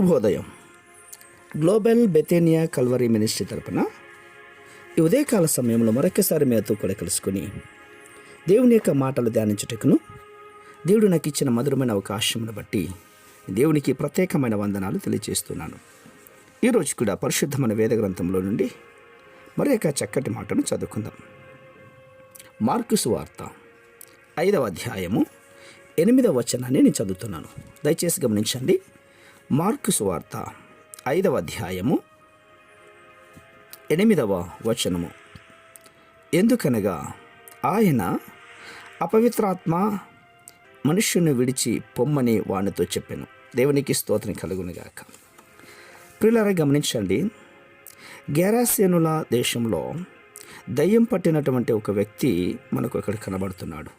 శుభోదయం. Global బెతేనియా Calvary ministry తరపున ఈ ఉదయకాల సమయంలో మరొకసారి మీతో కూడా కలుసుకొని దేవుని యొక్క మాటలు ధ్యానించుటకును దేవుడు నాకు ఇచ్చిన మధురమైన అవకాశమును బట్టి దేవునికి ప్రత్యేకమైన వందనాలు తెలియజేస్తున్నాను. ఈరోజు కూడా పరిశుద్ధమైన వేద గ్రంథంలో నుండి మరి యొక్క చక్కటి మాటను చదువుకుందాం. మార్కు సువార్త 5వ అధ్యాయము 8వ వచనాన్ని నేను చదువుతున్నాను. దయచేసి గమనించండి. మార్కు సువార్త 5వ అధ్యాయము 8వ వచనము. ఎందుకనగా ఆయన అపవిత్రాత్మ మనుష్యుని విడిచి పొమ్మని వానితో చెప్పాను. దేవునికి స్తోత్రం కలుగునుగాక. ప్రియులారా గమనించండి. గెరాసేనుల దేశంలో దయ్యం పట్టినటువంటి ఒక వ్యక్తి మనకు ఇక్కడ కనబడుతున్నాడు.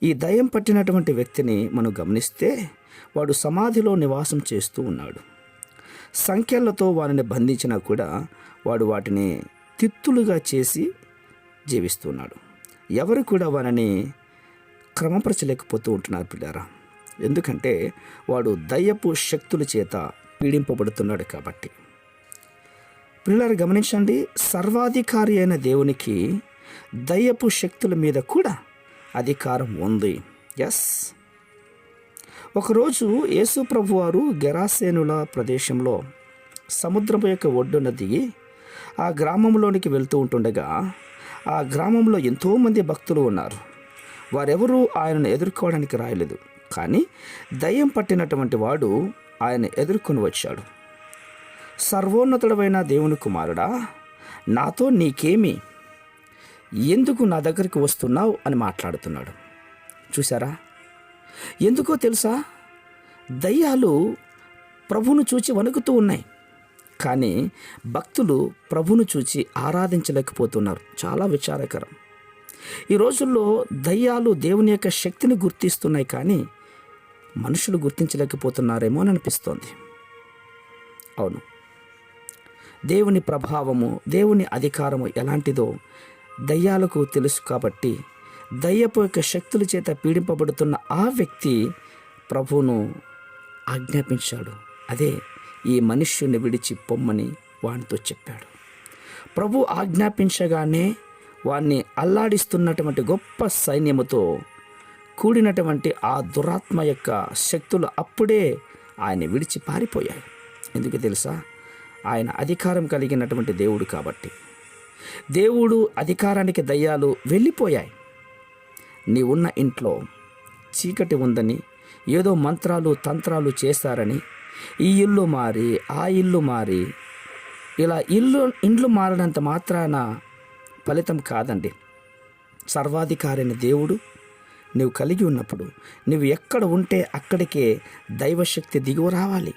ఈ దయ్యం పట్టినటువంటి వ్యక్తిని మనం గమనిస్తే వాడు సమాధిలో నివాసం చేస్తూ ఉన్నాడు. సంఖ్యలతో వారిని బంధించినా కూడా వాడు వాటిని తిత్తులుగా చేసి జీవిస్తున్నాడు. ఎవరు కూడా వారిని క్రమపరచలేకపోతూ ఉంటున్నారు పిల్లారా. ఎందుకంటే వాడు దయ్యపు శక్తుల చేత పీడింపబడుతున్నాడు కాబట్టి. పిల్లారు గమనించండి. సర్వాధికారి అయిన దేవునికి దయ్యపు శక్తుల మీద కూడా అధికారం ఉంది. ఎస్. ఒకరోజు యేసు ప్రభు వారు గెరాసేనుల ప్రదేశంలో సముద్రపు యొక్క ఒడ్డున దిగి ఆ గ్రామంలోనికి వెళ్తూ ఉంటుండగా ఆ గ్రామంలో ఎంతోమంది భక్తులు ఉన్నారు. వారెవరూ ఆయనను ఎదుర్కోవడానికి రాయలేదు. కానీ దయ్యం పట్టినటువంటి వాడు ఆయన ఎదుర్కొని వచ్చాడు. సర్వోన్నతుడమైన దేవుని కుమారుడా, నాతో నీకేమి, ఎందుకు నా దగ్గరికి వస్తున్నావు అని మాట్లాడుతున్నాడు. చూసారా? ఎందుకో తెలుసా? దయ్యాలు ప్రభువును చూచి వణుకుతూ ఉన్నాయి, కానీ భక్తులు ప్రభువును చూచి ఆరాధించలేకపోతున్నారు. చాలా విచారకరం. ఈ రోజుల్లో దయ్యాలు దేవుని యొక్క శక్తిని గుర్తిస్తున్నాయి, కానీ మనుషులు గుర్తించలేకపోతున్నారేమో అని అనిపిస్తోంది. అవును, దేవుని ప్రభావము, దేవుని అధికారము ఎలాంటిదో దయ్యాలకు తెలుసు కాబట్టి దయ్యపు యొక్క శక్తుల చేత పీడింపబడుతున్న ఆ వ్యక్తి ప్రభువును ఆజ్ఞాపించాడు. అదే ఈ మనుష్యుని విడిచి పొమ్మని వానితో చెప్పాడు. ప్రభు ఆజ్ఞాపించగానే వాణ్ణి అల్లాడిస్తున్నటువంటి గొప్ప సైన్యముతో కూడినటువంటి ఆ దురాత్మ యొక్క శక్తులు అప్పుడే ఆయన విడిచి పారిపోయాయి. ఎందుకు తెలుసా? ఆయన అధికారం కలిగినటువంటి దేవుడు కాబట్టి. దేవుడు అధికారానికి దయ్యాలు వెళ్ళిపోయాయి. నీవున్న ఇంట్లో చీకటి ఉందని, ఏదో మంత్రాలు తంత్రాలు చేశారని, ఈ ఇల్లు మారి ఆ ఇల్లు మారి ఇలా ఇండ్లు మారినంత మాత్రాన ఫలితం కాదండి. సర్వాధికారైన దేవుడు నువ్వు కలిగి ఉన్నప్పుడు నువ్వు ఎక్కడ ఉంటే అక్కడికే దైవశక్తి దిగువ రావాలి,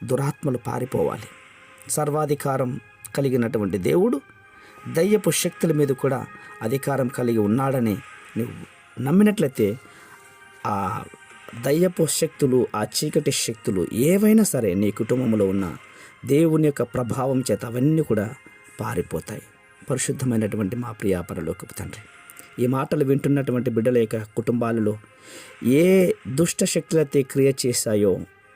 దురాత్మలు పారిపోవాలి. సర్వాధికారం కలిగినటువంటి దేవుడు దయ్యపు శక్తుల మీద కూడా అధికారం కలిగి ఉన్నాడని నువ్వు నమ్మినట్లయితే ఆ దయ్యపు శక్తులు, ఆ చీకటి శక్తులు ఏవైనా సరే నీ కుటుంబంలో ఉన్న దేవుని యొక్క ప్రభావం చేత అవన్నీ కూడా పారిపోతాయి. పరిశుద్ధమైనటువంటి మా ప్రియ పరలోకపు తండ్రి, ఈ మాటలు వింటున్నటువంటి బిడ్డల యొక్క కుటుంబాలలో ఏ దుష్ట శక్తులైతే క్రియ చేశాయో,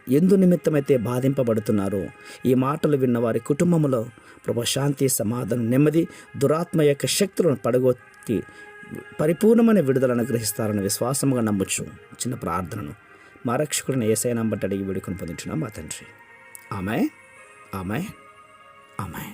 ఎందు నిమిత్తమైతే బాధింపబడుతున్నారో, ఈ మాటలు విన్న వారి కుటుంబంలో ప్రభు శాంతి, సమాధానం, నెమ్మది, దురాత్మ యొక్క శక్తులను పడగొట్టి పరిపూర్ణమైన విడుదలను గ్రహిస్తారని విశ్వాసముగా నమ్మొచ్చు. చిన్న ప్రార్థనను మా రక్షకుడిని యేసయ్య నంబట అడిగి వేడుకొని పొందుచున్నాం మా తండ్రి. ఆమేన్, ఆమేన్, ఆమేన్.